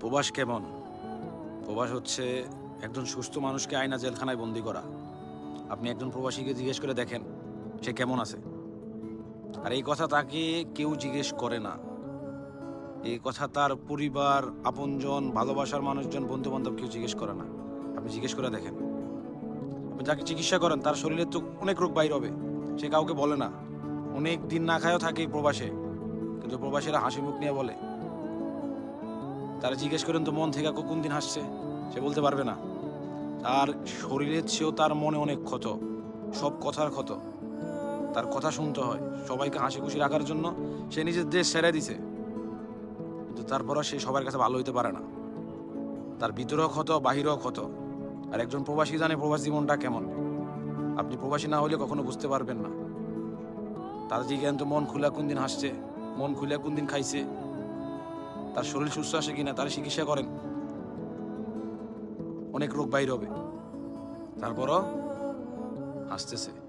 প্রবাস কেমন? প্রবাস হচ্ছে একজন সুস্থ মানুষকে আয়না জেলখানায় বন্দি করা। আপনি একজন প্রবাসীকে জিজ্ঞেস করে দেখেন সে কেমন আছে। আর এই কথা তাকে কেউ জিজ্ঞেস করে না। এই কথা তার পরিবার, আপনজন, ভালোবাসার মানুষজন, বন্ধু-বান্ধব কেউ জিজ্ঞেস করে না। আপনি জিজ্ঞেস করে দেখেন। আপনি যাকে চিকিৎসা করেন তার শরীরে তো অনেক রোগ বাইর হবে। সে কাউকে বলে না। অনেক দিন না খায়ও থাকে এই প্রবাসে। কিন্তু প্রবাসীরা হাসি মুখ নিয়ে বলে। তারা জিজ্ঞেস করেন তো মন থেকে কোন দিন হাসছে? সে বলতে পারবে না। তার শরীরের চেয়েও তার মনে অনেক ক্ষত, সব কথার ক্ষত। তার কথা শুনতে হয় সবাইকে হাসি খুশি রাখার জন্য। সে নিজের দেশ ছেড়ে দিছে, কিন্তু তারপরও সে সবার কাছে ভালো হইতে পারে না। তার ভিতরেও ক্ষত, বাহিরেও ক্ষত। আর একজন প্রবাসী জানে প্রবাসী জীবনটা কেমন। আপনি প্রবাসী না হলে কখনো বুঝতে পারবেন না। তার জিজ্ঞান তো মন খুলে কোন দিন হাসছে, মন খুলে কোন দিন খাইছে, তার শরীর সুস্থ আছে কিনা, তার চিকিৎসা করেন। অনেক রোগ বাইর হবে, তারপরও হাসতেছে।